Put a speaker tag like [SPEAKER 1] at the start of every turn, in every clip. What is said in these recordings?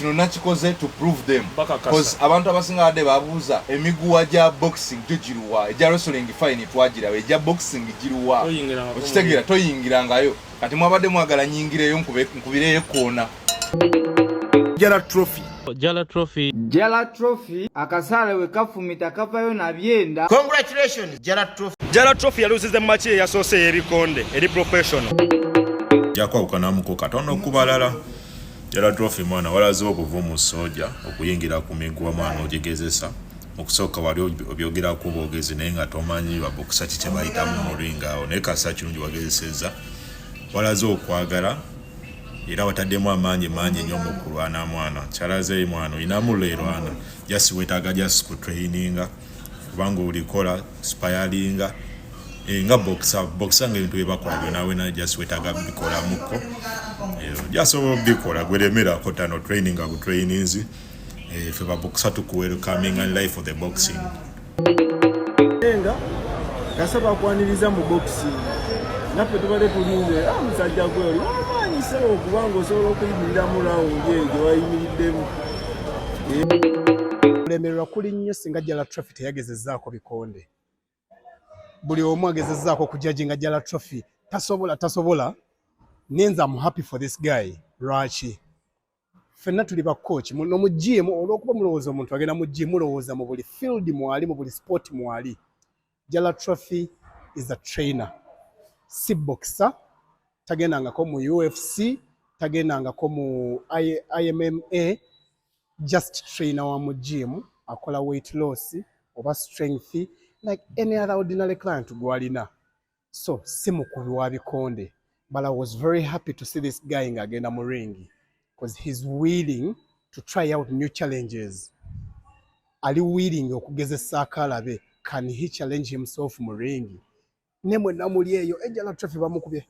[SPEAKER 1] kino nakikoze to prove them because abantu abasinga ade babuuza emiguwa gya boxing giruwa ejja wrestling fine twagirawo ejja boxing giruwa okitegeera toyingirangayo kati mwabadde mwagala nyingireyo nkubireyo koona
[SPEAKER 2] Jallah Trophy akasaale we kafumita kavayo na byenda.
[SPEAKER 3] Congratulations Jallah Trophy.
[SPEAKER 4] Jallah Trophy yaluzize mu match yasoose eri Bikonde eri professional.
[SPEAKER 5] Jakwawukanamuko katono kubalala. Jallah Trophy mwana walaze okuvumu soja okuyingira ku miguwa mwana ogegezesa okusooka wali obyogera ku bogezi naye nga tomanyi babokisa kiki bayitamu mu ringa awo naye kasa kirungi wagezeseza walaze okwagala era wataddemu amaanyi nnyo mu kulwana mwana kyalaze mwana oyinamu leerwana jasi wetaaga jasi ku traininga kubanga olikola spayalinga nga boxa nga ebintu byebakola byonawe na jasi wetaaga bikolamuko jasobola bikola gweremerako tano training abu trainings fe baboxa tukuwelcoming and life for the boxing
[SPEAKER 6] enga kasaba kwaniriza mu boxing nafe tubale tulinze musajja gweli wamanyise okubanga osobola okuyimirira mu rawundi ejo wayimiriddemu kulemererwa kuli nnyo singa Jallah Trophy teyagezezzaako Bikonde buli omu agezezzaako okujajinga Jallah Trophy tasobola nenza I'm happy for this guy lwaki fenna tuli ba coach no mu gym olwokuba mulowooza omuntu agenda mu gym mulowooza mu buli field mwali mu buli sport mwali Jallah Trophy is a trainer si boxer tagendangako mu UFC tagendangako mu IMMA just trainer wa mu gym akola weight loss oba strength like any other ordinary client gwalina so si mukubi wa Bikonde. But I was very happy to see this guy in agenda mu ring because he's willing to try out new challenges. Ali willing okugezesa akalabe. Can he challenge himself mu ring? Nemwe namuli eyo Jallah Trophy bamukubye.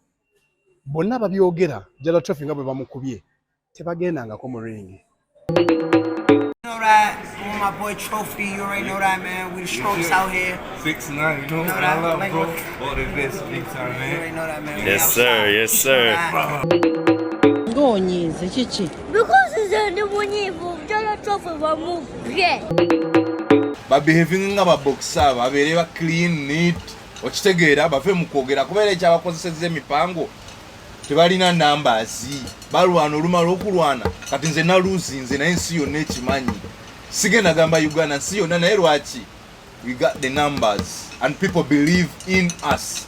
[SPEAKER 6] Bonna babyogera Jallah Trophy nga bwe bamukubye. Tebagendangako mu ring.
[SPEAKER 3] My boy Trophy, you already know that, man. We the strongest out here.
[SPEAKER 1] 6'9", you know what I love, bro. All the best, big time, man.
[SPEAKER 3] You already know that, man.
[SPEAKER 4] Yes sir, yes sir.
[SPEAKER 7] Awoninze chichi.
[SPEAKER 8] Because it's the munyivu Jallah Trophy bamubye.
[SPEAKER 1] Babehaving nga baboxer babeere ba clean neat okitegeera bave mu kwogera kubeera ekyabakozesezza emipango tebalina numbers balwana olumala okulwana kati nze naluzinze naye nsi yonna ekimanyi sigenda gamba Uganda nsi yonna naye lwaki we got the numbers and people believe in us.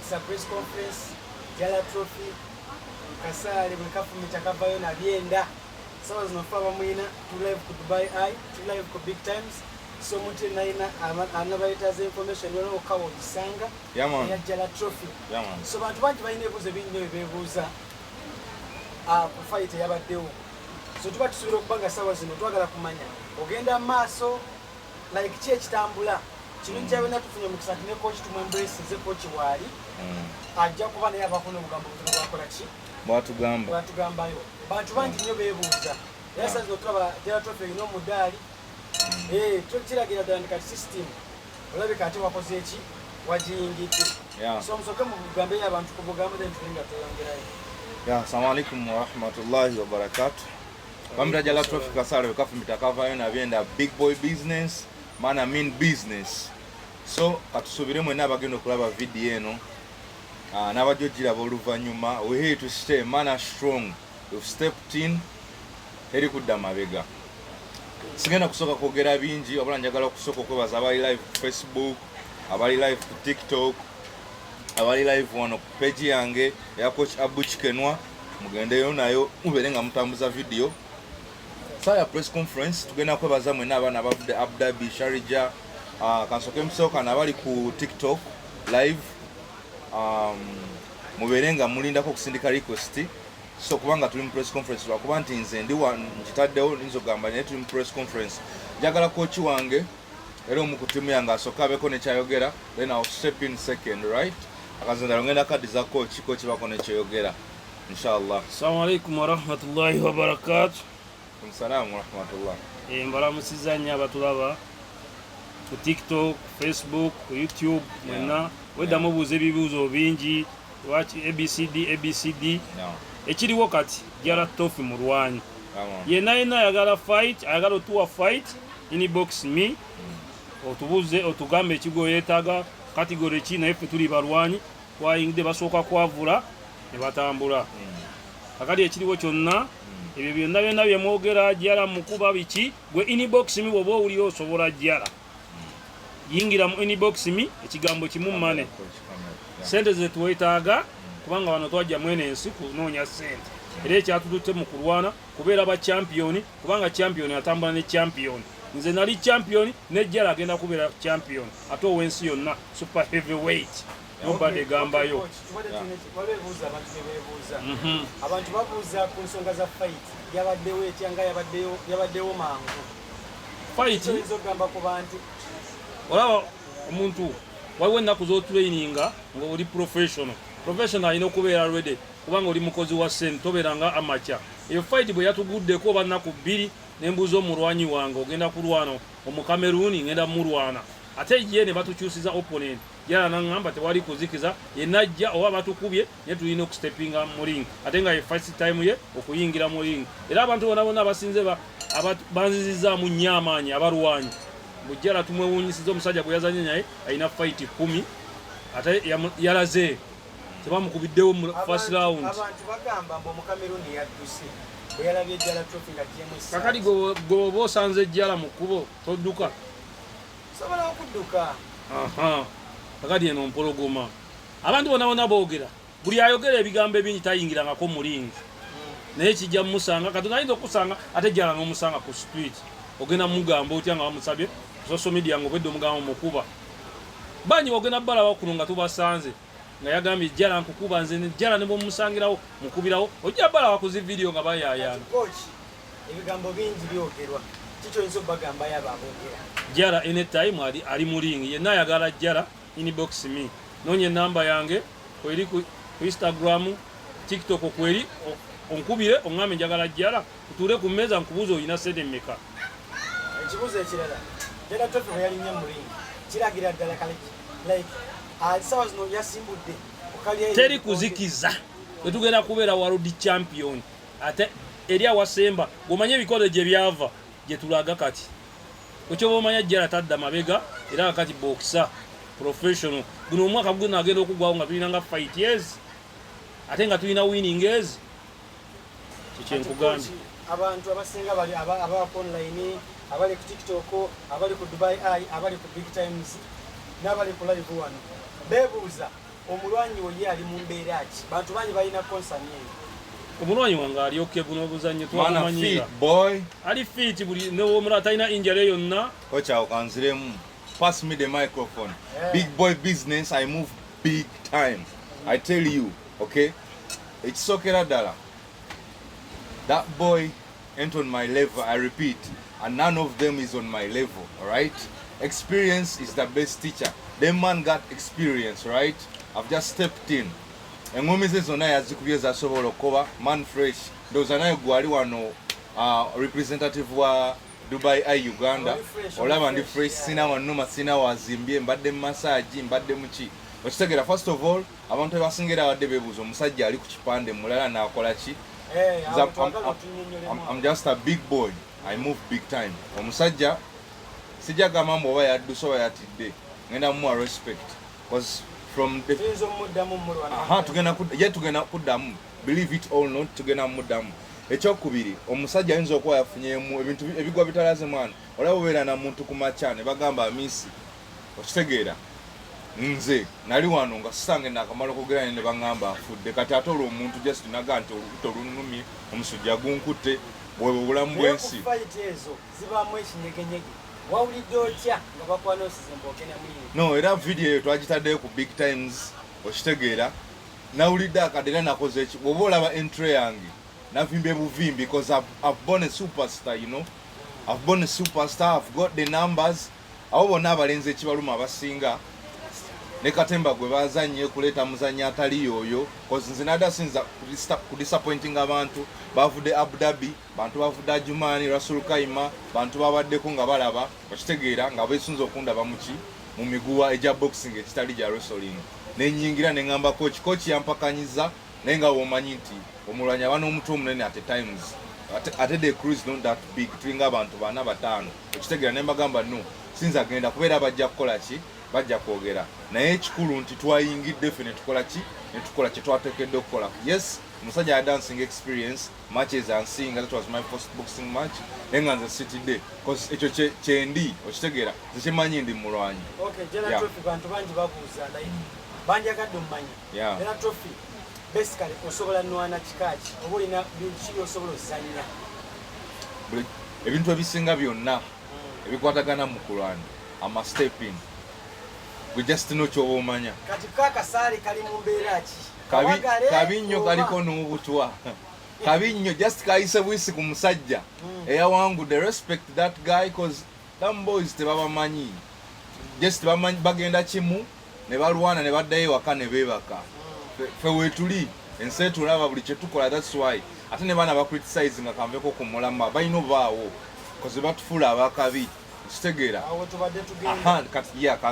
[SPEAKER 6] It's a press conference, Jallah Trophy, kasale bwekafumita kavayo na byenda. Sawa zinofaba mwina, tu live ku Dubai Eye, tu live ku Big Times. So muti naina anabayitaza information wano okawo isanga ya Jallah Trophy. So bantu bangi balina ebibuuzo bingi bebuuza ku fight yabaddewo. So tuba tusobola okubanga sawa zino twagala kumanya ogenda maaso like ki ekitambula kino kyabena tufunye mu kisati ne coach tumwembrace ze coach wali ajja kuba naye abafuna obugambo butono bwakola ki bwatugambayo bantu bangi nnyo beebuuza yasa zo tulaba Jallah Trophy ino mudaali tukiragira ddala ndi kati system olabika ate wakoze eki wagiyingidde so musoke mu bugambe y'abantu ku bugambo then tulinga tuyongerayo.
[SPEAKER 1] Assalamu alaikum wa rahmatullahi wa barakatuh. Bamda Jallah Trophy kasale kafumita kavayo na byenda big boy business man I mean business. So katusubire mwena abagenda okulaba video eno n'abajjojjira b'oluvannyuma we here to stay man strong we've stepped in eri kudda mabega. Sigenda kusooka kwogera bingi wabula njagala okusooka okwebaza abali live ku Facebook, abali live ku TikTok, abali live wano ku page yange ya coach Abuchikenwa mugendeyo nayo mubere nga mutambuza video. Saya press conference tugenda kwebaza mwena abana abavudde Abu Dhabi, Sharjah, kansoke musooka n'abali ku TikTok live mubere nga mulindako okusindika request. so kubanga tuli mu press conference lwakuba nti nze ndi nkitaddewo nzogamba naye tuli mu press conference njagala kochi wange era omu timu yange asooka abeeko nekyayogera then I'll step in second, right? Akazenda ngenda kadi za kochi bako nekyayogera inshallah.
[SPEAKER 7] Assalamu alaikum warahmatullahi wabarakatuh.
[SPEAKER 1] Assalamu warahmatullah.
[SPEAKER 7] Mbalamusiza nnyo abatulaba ku TikTok, Facebook, YouTube, mwenna wedda mubuuza ebibuuzo bingi lwaki ABCD ekiriwo kati Jallah Trophy mulwanyi yenna ayagala fight, ayagala otuwa fight, inbox me otubuuze otugambe ekigo yeetaaga kategori ki naye ffe tuli balwanyi twayingidde basooka kwavula ne batambula kakati ekiriwo kyonna ebyo byonna bye mwogera Jallah mukuba biki gwe inbox me bw'oba owulira osobola Jallah yingira mu inbox me ekigambo kimu mane sente ze twetaaga kubanga wano twajja mwene ensi kunoonya sente era ekyatututte mu kulwana kubeera ba champion kubanga champion atambula ne champion nze nali champion ne Jallah agenda kubeera champion ate ow'ensi yonna super heavyweight nobody gambayo
[SPEAKER 6] abantu babuuza ku nsonga za fight yabaddewo etyanga yabaddewo mangu
[SPEAKER 7] fight
[SPEAKER 6] ezogamba ku bantu
[SPEAKER 7] olaba omuntu waliwo ennaku z'otraininga nga oli professional alina okubeera ready kubanga oli mukozi wa sente tobeeranga amateur. Eyo fight bwe yatuguddeko oba nnaku bbiri nembuuza omulwanyi wange ogenda kulwana omukameruni ngenda mulwana ate ye ne batukyusiza opponent Jallah n'aŋŋamba tewali kuzikiza yenajja oba batukubye naye tulina okustepinga mu ring ate nga ye first time ye okuyingira mu ring era abantu bonna abasinze banzizizaamu nnyo amaanyi abalwanyi Jallah tumwewuunyisiza omusajja bwe yazanye naye alina fight 10 ate yalaze tebamukubiddewo mu first round.
[SPEAKER 6] Abantu bagamba mbu omukameruni yadduse bwe yalabye Jallah Trophy nga TMS
[SPEAKER 7] kakati gwe osanze Jallah mu kkubo todduka
[SPEAKER 6] sobola okudduka
[SPEAKER 7] kakati eno mpologoma abantu bonna boogera buli ayogera ebigambo ebingi tayingirangako mu ring naye kijja mumusanga katonda ayinza okusanga ate Jallah n'omusanga ku street ogenda mugamba otya nga bamusabye social media nga obwedde omugamba mukuba banyi ogenda balaba kuno nga tubasanze nga yagambye Jallah nkukuba nze Jallah ne bomusangirawo mukubirawo ojja balaba ku zi video nga bayayaana
[SPEAKER 6] ebigambo bingi byogerwa kikyo nso bagamba yababoogera
[SPEAKER 7] Jallah anytime ali mu ring yenna ayagala Jallah inbox me nonye namba yange kweri ku Instagram TikTok kweri onkubire ongambe njagala Jallah tutuule ku mmeeza nkubuuza olina sente mmeka.
[SPEAKER 6] Ekibuuzo ekirala Jallah Trophy bwe yalinnye mu ring kiragira ddala like sawa zino yasimbudde
[SPEAKER 7] teri kuzikiza tetugenda kubeera world champion ate eri awasemba gomanye ebikole gye byava gye tulaga kati okyoba omanya Jallah tadda mabega era kati boxer professional guno omwaka guno agenda okugwawo nga tulina nga fight years ate nga tulina winning years kikyenkugambye
[SPEAKER 6] abantu abasinga bali aba online abali ku TikTok abali ku Dubai Eye abali ku Big Times n'abali ku live wano bebuuza omulwanyi we ali mu mbeera ki bantu bangi balina concern yeyo
[SPEAKER 7] omulwanyi wange ali okay guno obuzannyo twamanyira
[SPEAKER 1] boy
[SPEAKER 7] ali fit buli n'omulala talina injury yonna
[SPEAKER 1] kocha okanziremu pass me the microphone. Big boy business, I move big time. I tell you, okay? It's okay, Jallah. That boy ain't on my level, I repeat. And none of them is on my level, alright? Experience is the best teacher. Them man got experience, right? I've just stepped in. And when Mrs. Onaya Zikubieza Sobola Koba, man fresh. Those are not Guariwano representative wa Dubai Eye Uganda olaba ndi fresh sina wanuma sina wazimbye mbadde massage mbadde muki okitegera. First of all abantu abasingira wadde bebuuza omusajja ali ku kipande mulala nakola ki. I'm just a big boy, I move big time. Omusajja sijaga mambo oba yadduso oba yatidde ngenda muwa respect because from the tugenda kuddamu, believe it or not, tugenda muddamu. Ekyokubiri omusajja ayinza okuba yafunyemu ebintu ebigwa bitalaze mwana olaba obeera na muntu ku makya ne bagamba amisi okitegeera. Nze nali wano nga sisange nakamala okugeranya ne baŋŋamba afudde kati ate olwo omuntu just naga nti olubuto lunumye omusujja gunkutte bwebwe obulamu bw'ensi. No, era video eyo twagitaddeyo ku Big Times okitegeera. nawulidde akadera nakoze eki bw'oba olaba entry yange navimbe buvimbi because I've born a superstar, you know. I've born a superstar, I've got the numbers. Abo bonna abalenzi ekibaluma abasinga ne katemba gwe bazannye kuleeta muzannyo atali yoyo because nze nada sinza kudisappointing abantu bavudde Abu Dhabi, bantu bavudde Ajumani, Rasul Kaima, bantu babaddeko nga balaba bakitegeera nga beesunza okundaba mu miguwa egya boxing ekitali gya wrestling. Nenyingira ne ngamba coach yampakanyiza naye nga womanyi nti omulwanyi aba n'omutwe omunene at times ate the crew is not that big tulinga abantu bana batano okitegeera ne mbagamba no sinza genda kubeera bajja kukola ki bajja kwogera naye ekikulu nti twayingidde ffe ne tukola ki ne tukola kye twateekedde okukola. Yes, musajja ya dancing experience matches and seeing that was my first boxing match naye nga nze sitidde because ekyo kyendi okitegeera nze kimanyi ndi mulwanyi.
[SPEAKER 9] Okay, Jallah Trophy bantu bangi babuuza naye banjagadde omumanyi Jallah Trophy basically osobola nwana kikaaki oba olina bintu osobola ozannya
[SPEAKER 1] ebintu ebisinga byonna ebikwatagana mu kulwana ama step in we just know kyoba omanya
[SPEAKER 9] kati kakasaale kali mu mbeera ki
[SPEAKER 1] kabinnyo kaliko n'obutwa kabinnyo just kayise bwisi ku musajja eyawangudde respect that guy cause them boys tebabamanyi just bagenda kimu ne balwana ne baddayo ewaka ne beebaka fe wetuli ensi etulaba buli kyetukola. That's why ate ne baana bakriticize nga kanveko ku mulama balina obaawo koze batufuula abakabi kitegeera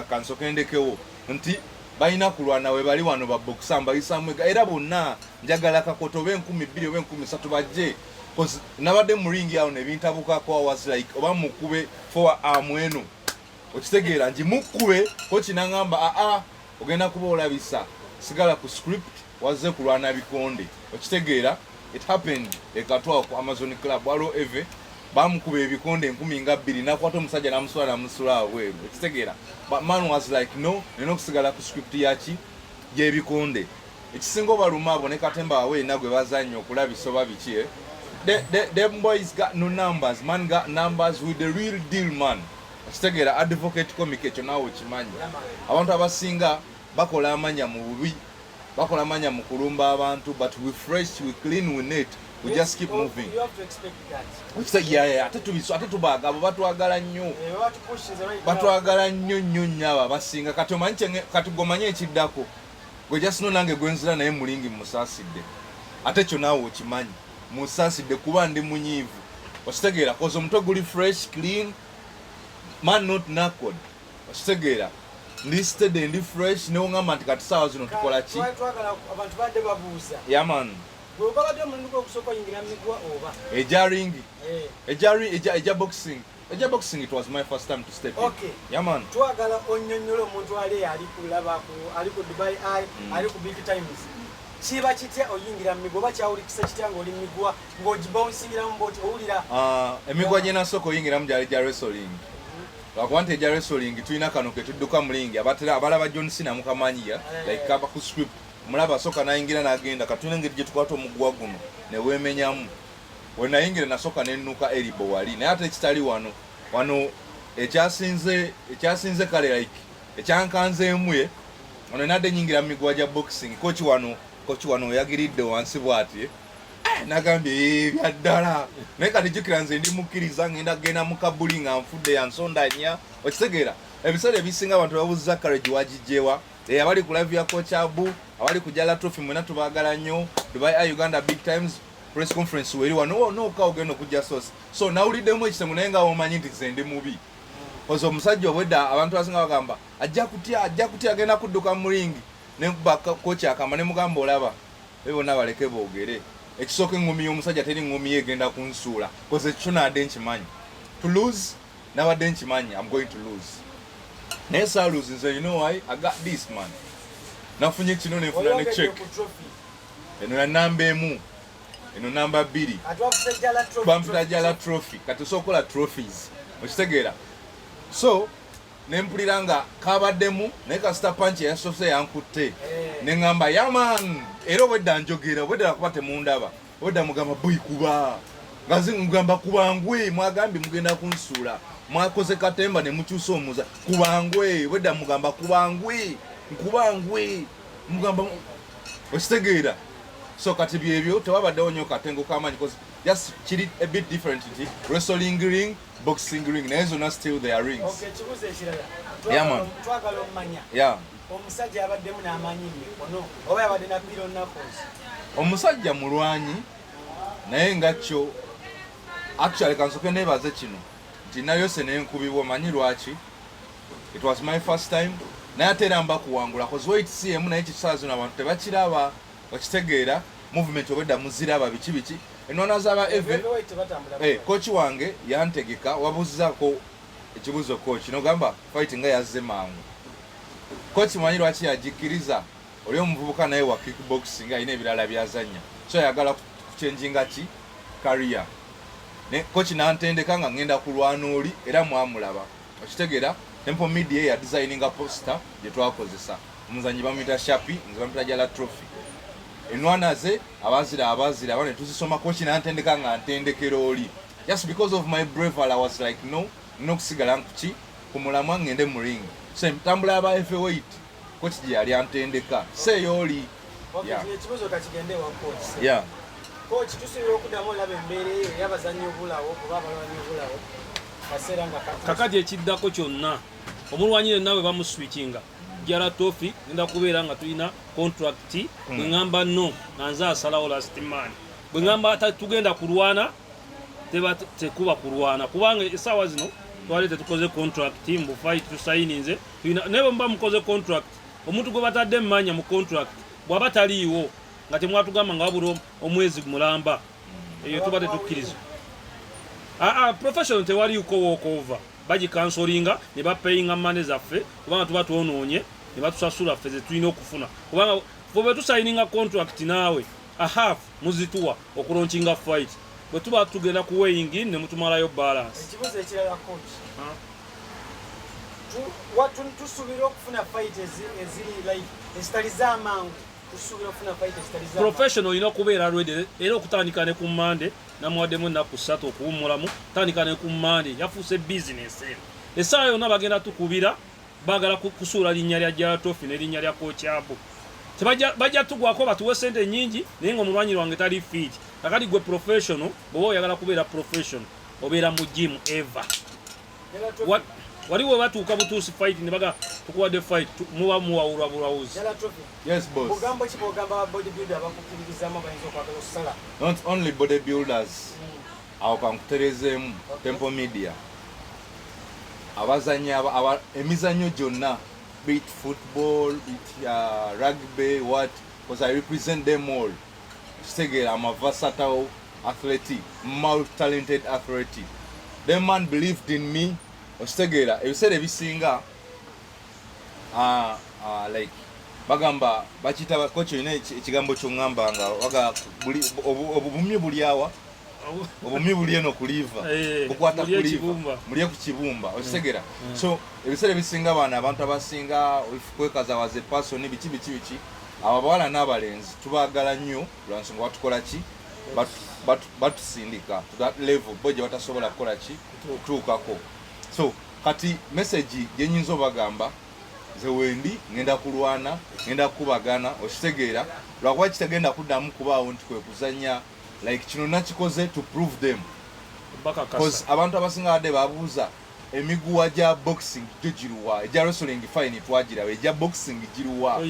[SPEAKER 1] kansoke ndekewo nti balina kulwana we bali wano babokisa mbayisamu era bonna njagala kakoto oba 2000 oba 1300 bajje cause nabadde mu ringi awo ne bintabukako I was like oba mukube for eno okitegeera nti mukube ko kinangamba ogenda kuba olabisa sigala ku script wazze kulwana Bikonde okitegeera. It happened ekatwa ku Amazon Club walo eve bamukuba ebikonde 1200 nakwata omusajja namusula aweeru okitegeera. But man was like no nina okusigala ku script yaki gy'ebikonde ekisinga obaluma abo ne katemba awe nagwe bazannya okulabisa oba biki them boys got no numbers, man got numbers with the real deal man okitegeera. Advocate comic ekyo naawe okimanyi abantu abasinga bakola amanya mu bubi bakola amanya mu kulumba abantu but we fresh we clean we neat we just keep moving.
[SPEAKER 9] You have to expect that.
[SPEAKER 1] Ate tubaga abo batwagala nnyo batwagala nnyo abo abasinga kati gomanye ekiddako gwe just no nange gwenzira naye mulingi musaasidde ate kyo naawe okimanyi musaasidde kuba ndi munyiivu okitegeera koza omutwe guli fresh clean man not knuckled okitegeera ndi steady ndi fresh neongamba nti kati saawa zino tukola ki
[SPEAKER 9] abantu badde babuuza
[SPEAKER 1] yaman
[SPEAKER 9] bw'obadde omulimu okusooka oyingira migwa oba
[SPEAKER 1] eja boxing it was my first time to step in.
[SPEAKER 9] Okay.
[SPEAKER 1] Yaman
[SPEAKER 9] twagala onnyonnyola omuntu ali kulaba ali ku Dubai Eye ali ku Big Times kiba kitya oyingira migwa oba kyawulikisa kitya ng'oli migwa ng'ogibounsingiramu bwoti owulira
[SPEAKER 1] emigwa gye nasooka oyingiramu gyali gya wrestling lwakuba eja wrestling tulina kano ke tudduka mulingi abalaba John Cena mukamanyiya like kaba ku script mulaba asooka nayingira n'agenda katulina engeri gye tukwata omuguwa guno ne weemenyamu we nayingira nasooka nennuka eribo wali naye ate ekitali wano ekyasinze kale like ekyankanzeemuye wano nadde nyingira mu miguwa gya boxing kochi wano oyagiridde wansi bw'ati nagambye byaddala naye kati jjukira nze ndi mukkiriza ngenda genda mu kabuli nga nfudde yansondanya okitegeera ebiseera ebisinga abantu babuuza courage wagijjewa abali ku live ya Coach Abu abali ku Jallah Trophy mwena tubaagala nnyo Dubai Eye Uganda Big Times press conference weri wano nooka ogenda okujja so nawuliddemu ekitemu naye nga omanyi nti nze ndi mubi koza omusajja obwedda abantu abasinga bagamba ajja kutya agenda kudduka mu ringi nenkuba kochi akamba ne mugamba olaba bonna baleke boogere ekisooka engumi y'omusajja teri ngumi ye egenda kunsuula koza ekyo nadde nkimanyi to lose nabadde nkimanyi I'm going to lose naye saa lose nze you know why I got this man nafunye kino nenfuna ne check eno ya namba emu eno namba 2 bamputa Jallah Trophy kati osookola trophies okitegeera so nempulira nga kabaddemu naye kasita panchi yasoose yankutte neŋŋamba yaman era obwedda njogera obwedda nakuba temundaba obwedda mugamba boy kuba nga zimugamba kubangwe mwagambye mugenda kunsuula mwakoze katemba ne mukyusa omuza kubangwe obwedda mugamba kubangwe mugamba okitegeera so kati byebyo tewabaddewo nnyo katengo k'amaanyi because just kiri a bit different nti wrestling ring boxing ring naye zonna still they are rings.
[SPEAKER 9] Okay, kibuuzo ekirala
[SPEAKER 1] Yeah, man.
[SPEAKER 9] twagala omumanya
[SPEAKER 1] Yeah.
[SPEAKER 9] omusajja abaddemu n'amaanyi mikono oba yabadde na piro knuckles.
[SPEAKER 1] Omusajja mulwanyi naye nga kyo actually kansoke neebaze kino nti nayose nenkubibwa manyi lwaki it was my first time naye ate era mba kuwangula cause wait si emu naye kisaa zino abantu tebakiraba okitegeera movement obedda muziraba biki enwana zaba eve kochi wange yantegeka wabuuzizaako ekibuuzo kochi nogamba fight nga yazze mangu kochi manyi lwaki yagikkiriza oli omuvubuka naye wa kickboxing alina ebirala byazanya so yagala kuchenjinga ki career ne kochi nantendeka nga ngenda kulwana oli era mwamulaba okitegeera tempo media ya designinga poster gye twakozesa omuzanyi bamuyita shapi nze bamuyita Jallah trophy enwana ze abazira abane tuzisoma kochi nantendeka nga ntendekera oli just because of my bravery I was like no kusigala nkuki kumulamwa ngende mu ring so ntambula aba heavyweight kochi gye yali antendeka seeyo oli
[SPEAKER 9] ekibuuzo kakigende wa kochi.
[SPEAKER 1] yeah
[SPEAKER 9] Kochi tusobola okuddamu olaba embeera eyo y'abazannyi obulawo kuba abalwanyi obulawo kaseera nga
[SPEAKER 7] kakati ekiddako kyonna omulwanyi yenna bwe bamuswikinga Jallah Trophy ngenda kubeera nga tulina contract bwe ngamba no nga nze asalawo last man bwe ngamba tugenda kulwana tekuba kulwana kubanga essaawa zino twali tetukoze contract mbu fight tusayininze naye bwe muba mukoze contract omuntu gwe batadde mmanya mu contract bw'aba taliiwo nga temwatugamba nga wabula omwezi mulamba eyo tuba tetukkiriza professional tewaliiko walk over bagikansolinga ne bapayinga mane zaffe kubanga tuba twonoonye ne batusasula ffe ze tulina okufuna kubanga fe bwe tusayininga contract naawe a half muzituwa okulonkinga fight bwe tuba tugenda ku weighing in ne mutumalayo balance.
[SPEAKER 9] Ekibuuzo ekirala kochi tusuubira okufuna fight eziri like ezitali z'amangu
[SPEAKER 7] professional olina okubeera ready era okutandika ne ku Monday namuwaddemu ennaku 3 okuwummulamu tandika ne ku Monday yafuuse business eno essaawa yonna bagenda tukubira baagala kusuula linnya lya Jallah Trophy n'erinnya lya kochi abo bajja tugwako batuwe sente nnyingi naye ng'omulwanyi wange tali fit kakati gwe professional bw'oba oyagala kubeera professional obeera mu gym ever waliwo batuuka butuusi fight ne baga tukuwadde fight muba muwawulwa bulawuzi.
[SPEAKER 1] Yes boss.
[SPEAKER 9] Bugambo ki bwogamba bodybuilder bakukkiririzaamu bayinza okwagala okusala?
[SPEAKER 1] Not only bodybuilders awo kankuterezeemu tempo media abazanya emizanyo gyonna be it football be it rugby what because I represent them all kitegeera I'm a versatile athlete multi-talented athlete them man believed in me okitegeera ebiseera ebisinga like bagamba bakita kochi ine ekigambo kyongamba nga waga obumye buli awa obumye buli eno kuliva kukwata kuliva mulye ku kibumba okitegeera so ebiseera ebisinga abantu abasinga kwekaza waze person biki abo bawala n'abalenzi tubagala nnyo lwansonga batukola ki batusindika to that level boje batasobola kukola ki kutuukako. So kati message gye nyinza obagamba ze wendi ngenda kulwana ngenda kubagana okitegeera lwakuba kitagenda kuddamu kubaawo nti kwe kuzanya like kino nakikoze to prove them because abantu abasinga badde babuuza emiguwa gya boxing giruwa egya wrestling fine twagirawo egya boxing giruwa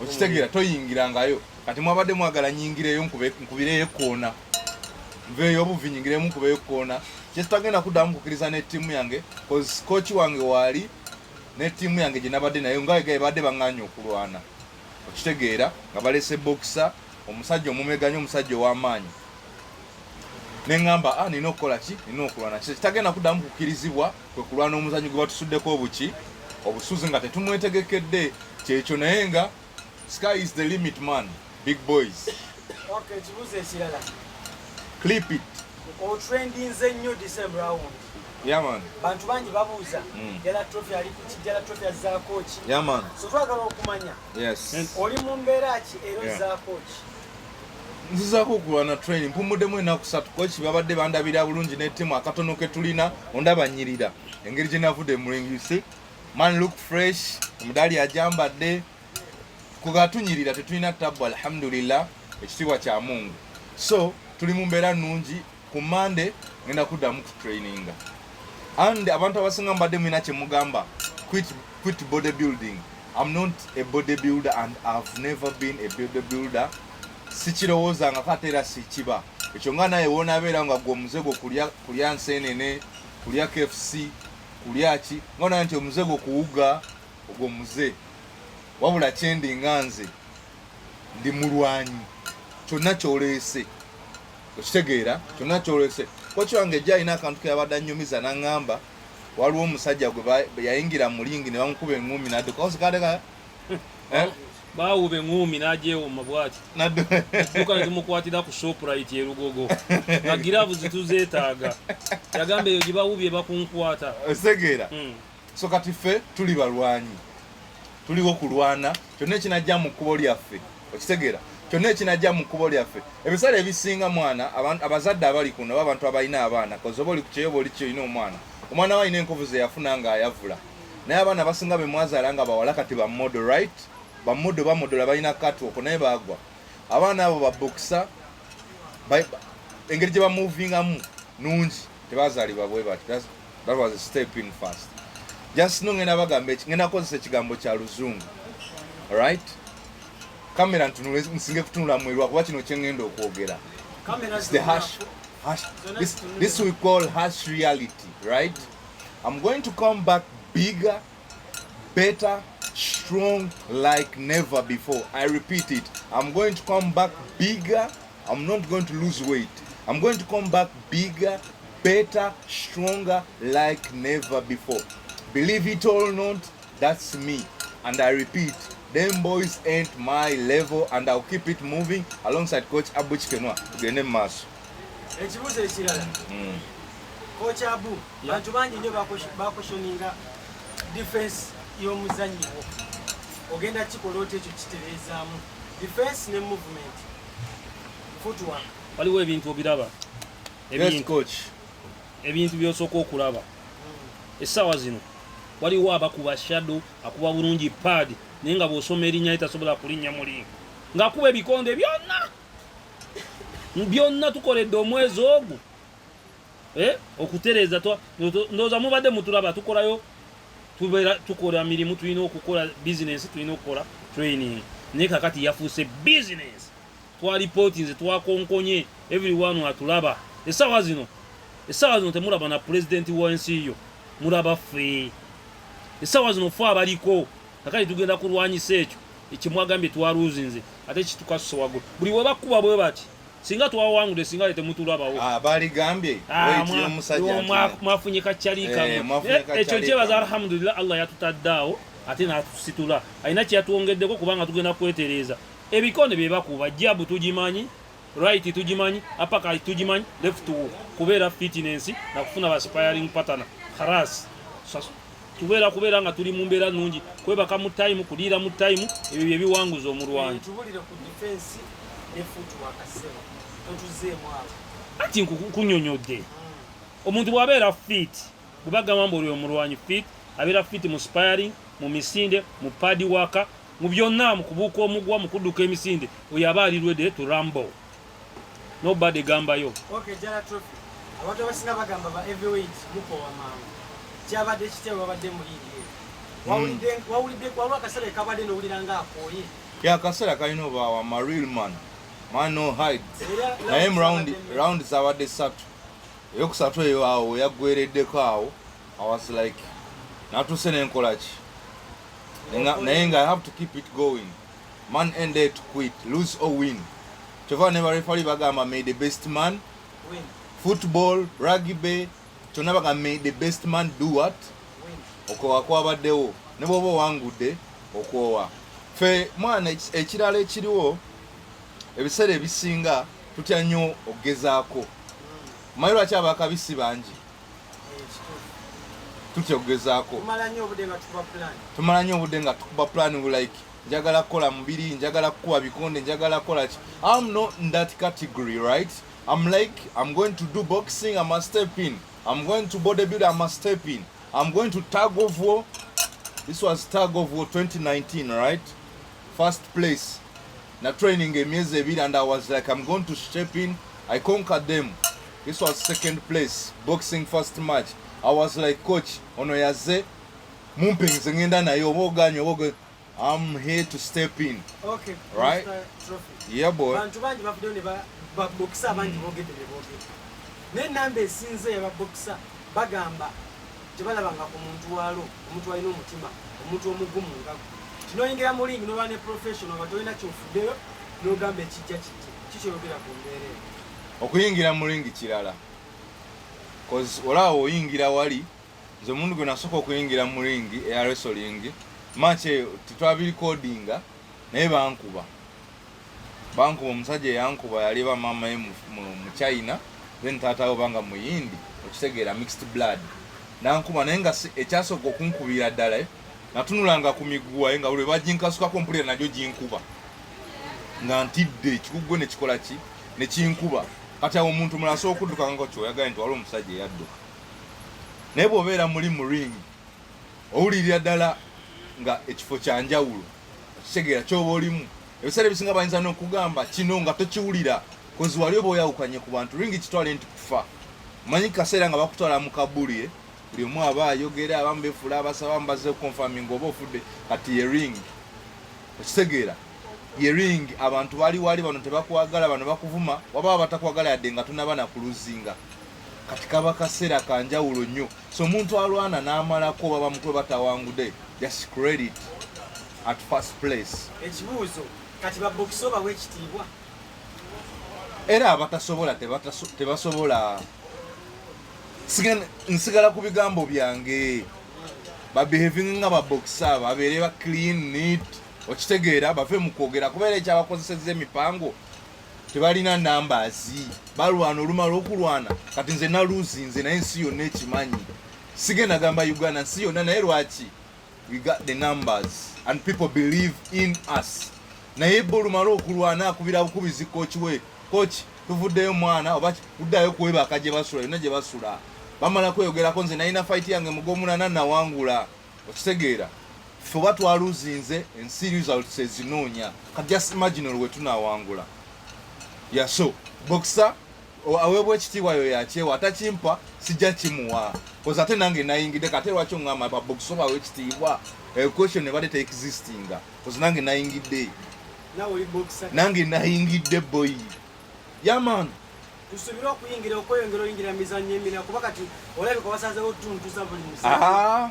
[SPEAKER 1] okitegeera toyingirangayo kati mwabadde mwagala nyingireyo nkubireyo koona nveeyo obuvinyingiremu nkubeyo koona kyetagenda kuddamu kukkiriza ne ttiimu yange cause coach wange waali ne ttiimu yange gye nabadde nayo nga badde baŋŋaanya okulwana okitegeera nga balese boxer omusajja omumeganya omusajja ow'amaanyi neŋŋamba nina okukola ki nina okulwana kitagenda kuddamu kukkirizibwa kwe kulwana omuzannyo gwe batusuddeko obusuzi nga tetumwetegekedde kyekyo naye nga sky is the limit man big boys.
[SPEAKER 9] Okay, kibuuzo ekirala
[SPEAKER 1] clip it
[SPEAKER 9] otrendinze nnyo December round.
[SPEAKER 1] Yeah man.
[SPEAKER 9] Bantu bangi babuuza Jallah Trophy ali ku Jallah Trophy azza coach.
[SPEAKER 1] Yeah man.
[SPEAKER 9] So twagala okumanya.
[SPEAKER 1] Yes.
[SPEAKER 9] Oli mu mbeera ki ero za coach?
[SPEAKER 1] Nzizaako okulwana training mpumuddemu ennaku 3 coach babadde bandabira bulungi ne ttiimu akatono ke tulina ondabanyirira engeri gye navudde mu ring you see man look fresh omudaali ajambadde kugatunyirira tetulina tabu alhamdulillah ekitiibwa kya Mungu. So tuli mu mbeera nnungi. Ku Monday ngenda kuddamu ku training and abantu abasinga mbadde mwina kye mugamba quit bodybuilding. I'm not a bodybuilder and I've never been a bodybuilder. Sikirowooza nga kate era sikiba ekyo nga naye woonabeera nga gwe omuzego kulya nsenene kulya KFC kulya ki nga naye nti omuzego kuwuga ogwo muze wabula kyendi nga nze ndi mulwanyi kyonna kyoleese okitegeera kyonna kyoleese koki wange ejja alina akantu ke yabadde annyumiza n'aŋŋamba waliwo omusajja gwe yayingira mu lingi ne bamukuba eŋŋumi n'adduka osikadeka
[SPEAKER 7] baawuba eŋŋumi n'agyewoma bwati adduka ne tumukwatira ku shoprite erugogo nga giraavu zituzeetaaga yagamba eyo gye bawubye bakunkwata
[SPEAKER 1] otegeera. So kati ffe tuli balwanyi tuliwo kulwana kyonna ekinajja mu kkubo lyaffe okitegeera kyonna ekinajja mu kkubo lyaffe ebiseera ebisinga mwana abazadde abali kuno abantu abalina abaana koze oba oli ku kyeyo oli kyolina omwana we alina enkovu ze yafuna nga ayavula naye abaana basinga be mwazaala nga bawala kati bamodo right bamodo bamodola balina katwoko naye bagwa abaana abo babokisa engeri gye bamovingamu nungi tebazaalibwa bwe bati. That was a step in fast. Just no ngenda bagamba ngenda kozesa ekigambo kya luzungu. Alright? Kamera ntunule nsinge kutunula mwirwa kuba kino kyengenda okwogera. It's the this we call harsh reality, right? I'm going to come back bigger, better, strong like never before. I repeat it. I'm going to come back bigger. I'm not going to lose weight. I'm going to come back bigger, better, stronger like never before. Believe it or not, that's me. And I repeat, them boys ain't my level and I'll keep it moving alongside Coach Abu Chikenwa. Ugende maso.
[SPEAKER 9] Ekibuzo ekirala. Coach Abu, bantu bangi nnyo bakushoninga defense y'omuzannyi wo. Ogenda kikola oti ekyo kitereezaamu. Defense ne movement. Footwork.
[SPEAKER 7] Waliwo ebintu obiraba.
[SPEAKER 1] Yes, coach.
[SPEAKER 7] Ebintu byosooka okulaba. Essaawa zino waliwo abakuba shadow akuba bulungi pad naye nga bw'osoma erinnya tasobola kulinnya mulingo ng'akuba ebikonde byonna tukoledde omwezi ogwo okutereeza ndowooza mubadde mutulaba tukolayo tukola mirimu tulina okukola bizinensi tulina okukola training naye kakati yafuuse bizinensi twalipotinze twakonkonye everyone atulaba essaawa zino temulaba na pulezidenti w'ensi yo mulaba ffe essaawa zino ffe abaliko kakati tugenda kulwanyisa ekyo ekimwagambye twaluzinze ate kitukasusa waggulu buli we bakuba bwe bati singa twawangudde singa le temutulabawo
[SPEAKER 1] baligambye
[SPEAKER 7] mwafunye kakyalikamu ekyo kyebaza alhamdulillah allah yatutaddaawo ate n'atusitula alina kyeyatuwongeddeko kubanga tugenda kwetereeza ebikonde bye bakuba jabu tugimanyi right tugimanyi apaka tugimanyi left kubeera fitness nakufuna ba aspiring partner khalas kubeera nga tuli mu mbeera nnungi kwebaka mu time kuliira mu time ebyo bye biwanguza omulwanyi
[SPEAKER 9] tubulire ku defense ne footwork asema totuzeemu abo
[SPEAKER 7] ati nkunyonyodde omuntu bw'abeera fit bwebagamba mbu oli omulwanyi fit abeera fit mu spiring mu misinde mu padi waka mu byonna mu kubuuka omugwa mu kudduka emisinde oyo aba ali ready to rumble nobody gambayo.
[SPEAKER 9] Okay, Jallah Trophy abantu abasinga bagamba ba heavyweight mukowa mangu kyabadde kiteewo babadde muliriye wawulidde waliwo akaseera kabadde nowulira nga akooye
[SPEAKER 1] akaseera kalina obaawa ma real man no hide naye round zabadde 3 eyokusatu eyo awo yaggwereddeko awo I was like natuuse nenkola ki naye nga I have to keep it going. Man ended to quit, lose or win. Kyova ne barefali bagamba may the best man
[SPEAKER 9] win.
[SPEAKER 1] Football, rugby, kyonna bagamba may the best man do what? Win. Okwowa kwabaddewo ne bw'oba owangudde okwowa. Ffe mwana ekirala ekiriwo ebiseera ebisinga tutya nnyo okugezaako. Manyi lwaki abakabisi bangi? Tutya okugezaako. Tumala nnyo obudde nga tukuba plan like njagala kukola mubiri, njagala kukuba bikonde, njagala kukola ki. I'm not in that category, right? I'm like, I'm going to do boxing, I must step in. I'm going to bodybuild, I must step in. I'm going to tug of war. This was tug of war 2019, right? first place. Na training emyezi ebiri and I was like, I'm going to step in. I conquered them. This was second place. Boxing first match. I was like, coach, ono yaze mumpinze ngenda nayo oboganyo. I'm here to step in.
[SPEAKER 9] Okay.
[SPEAKER 1] Right? Yeah, boy.
[SPEAKER 9] Bantu banji bafudde ne ba boxer banji bogedde bogedde. Ne namba esinze ya ba boxer bagamba tebalabanga ku muntu walo, omuntu alina omutima, omuntu omugumu nga kino yingira mu ring no bane professional batolina kyofuddeyo n'ogamba ekijja kikyogera ku mbeera eyo.
[SPEAKER 1] Okuyingira mu ring kirala. Cause olawo oyingira wali nze omuntu gwe nasooka okuyingira mu ring eya wrestling match titwabiri codinga naye bankuba omusajja yankuba yali ba mama ye mu China then taatawo banga muyindi okitegeera mixed blood nankuba naye nga ekyasooka okunkubira ddala natunulanga ku miguwa nga buli bajinkasukako mpulira najyo jinkuba nga ntidde ekikuggwe ne kikola ki ne kinkuba kati awo omuntu mulala asobola okudduka nga kyoyagala nti waliwo omusajja eyadduka naye bw'obeera muli mu ring owulirira ddala nga ekifo kyanjawulo okitegeera kyoba olimu ebiseera ebisinga bayinza n'okugamba kino nga tokiwulira kozi wali oba oyawukanye ku bantu ringi kitwale nti kufa manyi kaseera nga bakutwala mu kabuli buli omu aba ayogera abamu befuula abasaba abamu bazze confirming oba ofudde kati ye ring okitegeera ye ring abantu wali bano tebakwagala bano bakuvuma waba batakwagala yadde nga tunaba nakuluzinga kati kaba kaseera kanjawulo nnyo so omuntu alwana n'amalako baba mukwe batawangude just credit at first place.
[SPEAKER 9] Ekibuuzo kati ba boxer bawe ekitiibwa
[SPEAKER 1] era abatasobola tebasobola nsigala ku bigambo byange babehaving nga baboxer babeere ba clean neat okitegeera bave mu kwogera kubeera ekyabakozesezza emipango tebalina numbers balwana olumala okulwana kati nze naluzinze naye nsi yonna ekimanyi sigenda gamba Uganda nsi yonna naye lwaki we got the numbers and people believe in us naye bolumala okulwana akubira bukubizi coach we coach tuvuddeyo mwana oba kuddayo kwebaka gye basula yonna gye basula bamala kweyogerako nze nalina fight yange mugomunana nawangula okitegeera ffe oba twaluzinze ensi results ezinoonya kati just imagine olwe tunawangula yeah so boxer aweebwa ekitiibwa yo yakyewa atakimpa sijja kimuwa kozi ate nange nayingidde kate lwaki oŋŋamba baboxer bawe ekitiibwa question nebadde teexistinga kozi nange nayingidde nange nayingidde boy yaman
[SPEAKER 9] tusuubira okuyingira okweyongera oyingira mizannyo emirala kuba kati olabika wasazewo tuntuza buli musa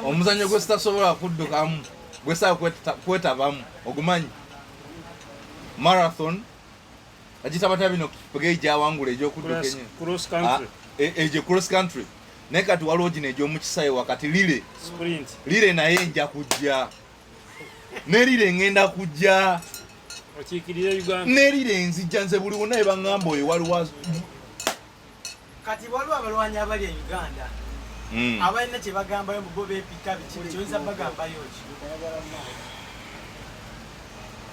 [SPEAKER 1] omuzannyo gwe sitasobola kuddukamu gwesaba kwetabamu ogumanyi marathon agitaba bino pege gyawangula egyokudduka egyo cross country naye kati waliwo gino egy'omukisaayi wakati lire naye nja kujja nerire ngenda kujja nerire nzijja nze buli wonna ebaŋŋamba oyo waliwo
[SPEAKER 9] kati waliwo abalwanyi abali e Uganda abalina kye bagambayo mu bo beepika kyoyinza bagambayo ki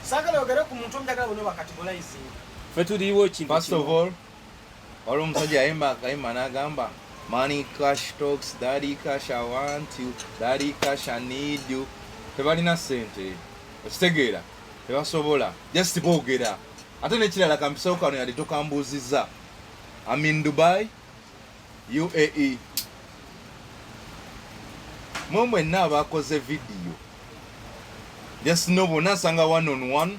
[SPEAKER 9] saagala yogere ku muntu omujagala bonna bakategorizinga
[SPEAKER 7] ffe tuliwo ekintu
[SPEAKER 1] first of all waliwo omusajja yayimba n'agamba money cash talks, daddy cash I want you, daddy cash I need you. Tebalina sente okitegeera tebasobola just boogera ate nekirala kampisawo kano yali tokambuuzizza I'm in Dubai UAE mwe mwenna abakoze video just no bonna nsanga 1-on-1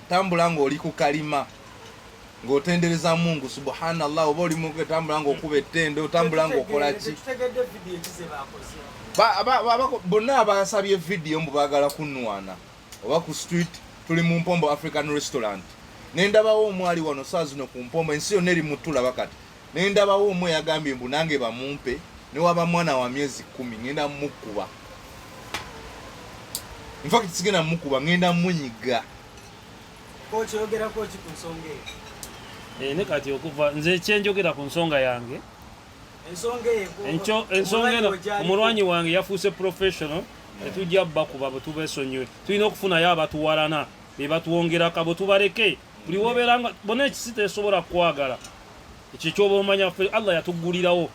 [SPEAKER 1] tambula ng'oli ku kalima ng'otendereza Mungu subhanallah oba oli mu tambula ng'okuba ettendo tambula ng'okola ki bonna abasabye video mbu baagala kunwana oba ku street tuli mu Mpombo African Restaurant nendabawo omwali wano saa zino ku Mpombo ensi yonna eri mutulaba kati nendabawo omwe yagambye mbu nange bamumpe ne waba mwana wa myezi 10 ngenda mukuba in fact sigenda mukuba ngenda munyiga
[SPEAKER 9] kochi yogera kochi ku nsonga
[SPEAKER 7] ne kati okuva nze kyenjogera ku nsonga yange ensonga omulwanyi wange yafuuse professional etujja bakuba bwe tubesonyiwe tulina okufunayo abatuwalana be batuwongerako abo tubaleke buli wobeeranga bonna ekisi tesobola kwagala ekyo kyoba omanya ffe Allah yatuggulirawo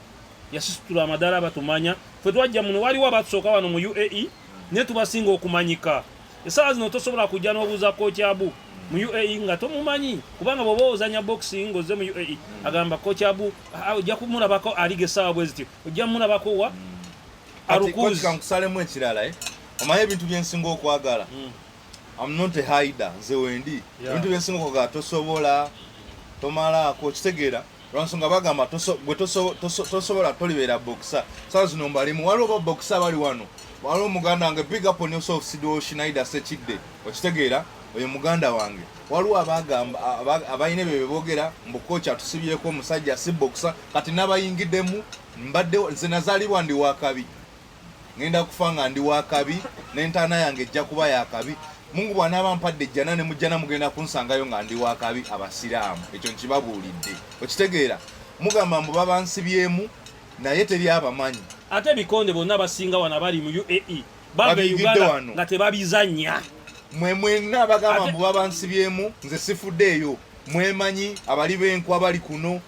[SPEAKER 7] yasisitula amadala abatumanya ffe twajja muno waliwo abatusooka wano mu UAE ne tubasinga okumanyika esaawa zino tosobola kujja n'obuuza kochabu mu UAE nga tomumanyi kubanga bw'oba ozanya boxing ng'ozze mu UAE agamba kochabu ojja kumulabako alige esaawa bwe zityo ojja mulabako wa arukuzi
[SPEAKER 1] kankusalemu ekirala omanyi ebintu byensinga okwagala I'm not a hider nze wendi ebintu byensinga okwagala tosobola tomalaako kitegeera lwansonga bagamba gwe tosobola tolibeera boxer saa zino mbalimu waliwo ba boxer bali wano waliwo muganda wange big up on yourself Sido Schneider Sekidde okitegeera oyo muganda wange waliwo abagamba abayina ebyo beboogera mbu kocha atusibyeko omusajja si boxer kati nabayingiddemu mbadde nze nazaalibwa ndi wakabi ngenda kufa nga ndi wakabi n'entaana yange ejja kuba yakabi Mungu bw'anaaba mpadde ejjana ne mujjana mugenda kunsangayo nga ndi wakabi abasiraamu ekyo nkibabuulidde okitegeera mugamba mbu babansibyemu naye teri abamanyi
[SPEAKER 7] ate Bikonde bonna basinga wana bali mu UAE babe Uganda nga tebabizanya
[SPEAKER 1] mwenna abagamba mbu babansibyemu nze sifuddeeyo mwemanyi abali b'enku abali kuno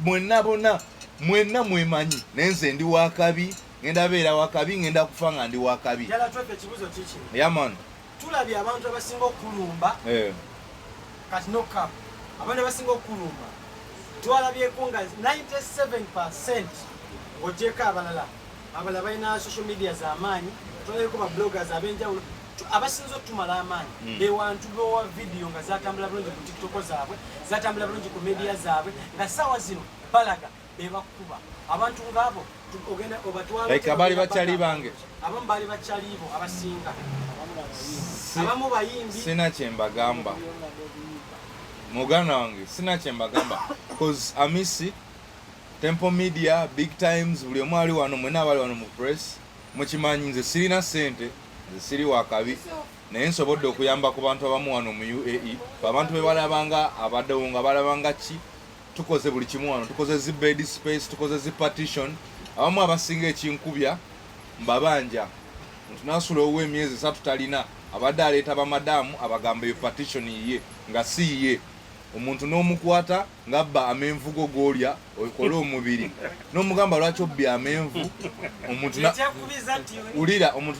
[SPEAKER 1] mwenna bonna mwenna mwemanyi naye nze ndi wakabi ngenda beera wakabi ngenda kufa nga ndi wakabi yaman
[SPEAKER 9] tulabye abantu abasinga okulumba kati nokap abantu abasinga okulumba twalabyeko nga 97% oteeka abalala balina social media z'amaanyi twalabyeko ba bloggers ab'enjawulo abasinza otumala amaanyi bewantu bowa video nga zatambula bulungi ku tiktok zaabwe zatambula bulungi ku media zaabwe nga saawa zino balaga bebakuba abantu ngaabo ogenda obatwala
[SPEAKER 1] like abali bakyali bange
[SPEAKER 9] abamu bali bakyalibo abasinga abamu bayimbi
[SPEAKER 1] sina kyembagamba muganda wange sina kyembagamba cause amisi Temple Media big times buli omu ali wano mwena abali wano mu press mukimanyi nze sirina sente nze siri wakabi naye nsobodde okuyamba ku bantu abamu wano mu UAE abantu be balabanga abaddewo nga balabanga ki tukoze buli kimu wano tukoze zi bed space tukoze zi partition abamu abasinga ekinkubya mbabanja tunasula owe emyezi 3 talina abadde aleeta bamadamu abagamba yo partition yiye nga si ye omuntu n'omukwata ngabba amenvugo golya okola omubiri n'omugamba lwaki obbi amenvu omuntu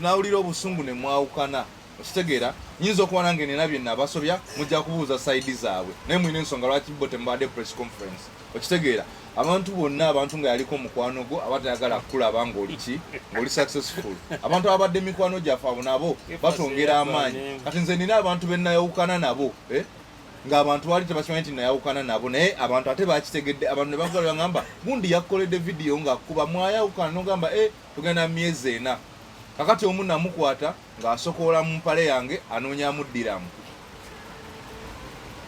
[SPEAKER 1] nawulira obusungu ne mwawukana okitegeera nyinza okuba nange nina bye nabasobya mujja kubuuza saidi zaabwe naye mwina ensonga lwaki bo tembadde press conference okitegeera abantu bonna abantu nga yaliko mukwano go abatayagala kulaba ng'oliki ng'oli successful abantu abadde mikwano gyaffe abo nabo batongera amaanyi kati nze nina abantu bennayawukana nabo nga abantu bali tebakimanyi nti nayawukana nabo naye abantu ate bakitegedde abantu ne bagala bagamba gundi yakkoledde video ng'akuba mwayawukana n'ogamba tugenda myezi 4 kakati omu namukwata ng'asokoola mu mpale yange anoonya amuddiramu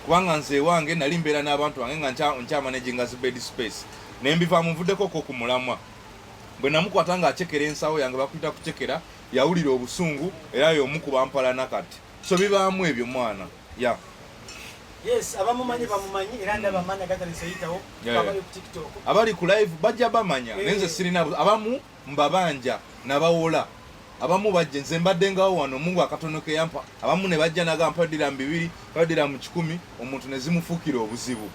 [SPEAKER 1] kubanga nze wange nali mbeera n'abantu bange nga nkyamanaginga zi bed space naye mbivaamu nvuddeko ku mulamwa bwe namukwata ng'acekera ensawo yange bakuyita kucekera yawulira obusungu era y'omukuba mpalana kati so bibaamu ebyo mwana ya
[SPEAKER 9] yes abamumanyi bamumanyi era ndabamanyi agataliseyitawo abali ku tiktok
[SPEAKER 1] abali ku live bajja bamanya nenze sirina abamu mbabanja nabawola abamu bajje nze mbadde ngawo wano Mungu akatono ke yampa abamu ne bajja nagamba ddira 2 badira mu 10 omuntu ne zimufuukira obuzibu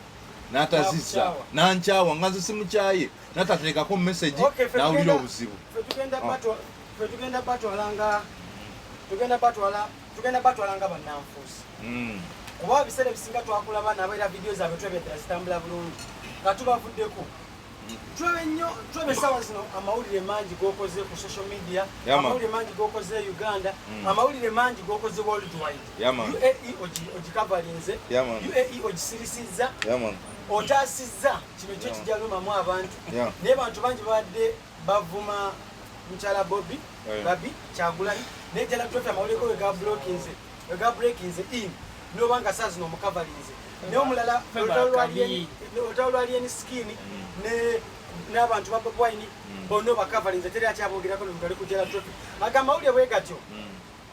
[SPEAKER 1] n'atazizza nankyawa nga nze simukyaye n'atateekako message nawulira obuzibu
[SPEAKER 9] tugenda batwalanga bannanfuusi kuba biseera bisinga twakulaba nabaera video zaabwe twebeddera zitambula bulungi nga tubavuddeko twebe sawa zino amawulire mangi gokoze ku social media amawulire mangi gokoze Uganda amawulire mangi gokoze worldwide UAE ogikavalinze UAE ogisirisizza otasizza kino kyo kijalumamu abantu naye bantu bangi badde bavuma mukyala Babi Kyagulanyi naye Jallah Trophy amawulire go wega breakinze in nobanga saa zino omukavalinze naye omulala otawulwalieni skini n'abantu babwine bonna bakavalinze teri akyabogerako ngali ku Jallah Trophy agamawulire bwe gatyo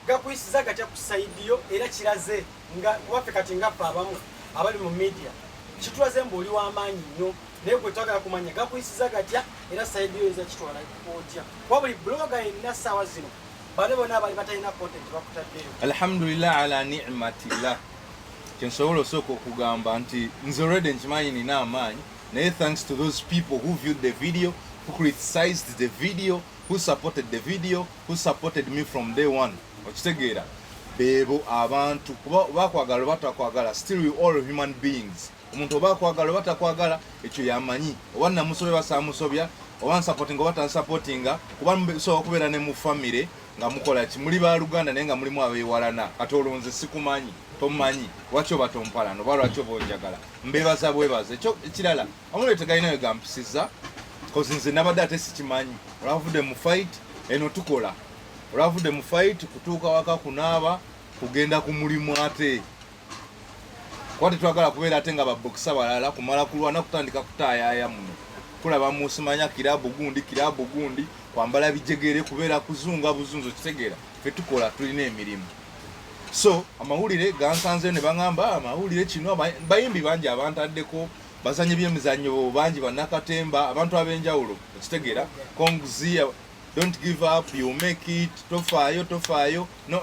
[SPEAKER 9] gakuyisiza gatya ku saidiyo era kiraze nga waffe kati ngaffe abamu abali mu media kitulaze mbu oli w'amaanyi nnyo naye gwe twagala kumanya gakuyisiza gatya era saidiyo eza kitwala otya kuba buli bloga yenna ssaawa zino bale bonna abali batalina content bakutaddeyo
[SPEAKER 1] alhamdulillah ala ni'matillah kyensobola osooka okugamba nti nze already nkimanyi nina amaanyi naye thanks to those people who viewed the video who criticized the video, who supported the video, who supported me from day one. Okitegeera bebo abantu kuba bakwagala batakwagala, still we all human beings. Omuntu bakwagala batakwagala ekyo yamanyi. Owanna musobe basamusobya, owan supporting obata supportinga kuba so okubeera ne mu family nga mukola ki muli ba Uganda naye nga mulimu abewalana atolonze sikumanyi tomanyi wacho batompalano balwacho bonjagala mbebaza bwebaza ekyo ekirala amulete gaina yo gampisiza cause nze nabadde ate sikimanyi olavudde mu fight eno tukola olavudde mu fight kutuuka waka kunaaba kugenda ku mulimu ate kwate twagala kubeera ate nga babokisa balala kumala kulwana kutandika kutaayaya muno kulaba musimanya kirabu gundi kwambala bijegere kubeera kuzunga buzunzo kitegeera fe tukola tulina emirimu. So amawulire gansanze ne bangamba amawulire kino bayimbi bangi abantaddeko bazanye byemizanyo bangi banakatemba abantu abenjawulo kitegeera konguzia don't give up, you make it, tofayo no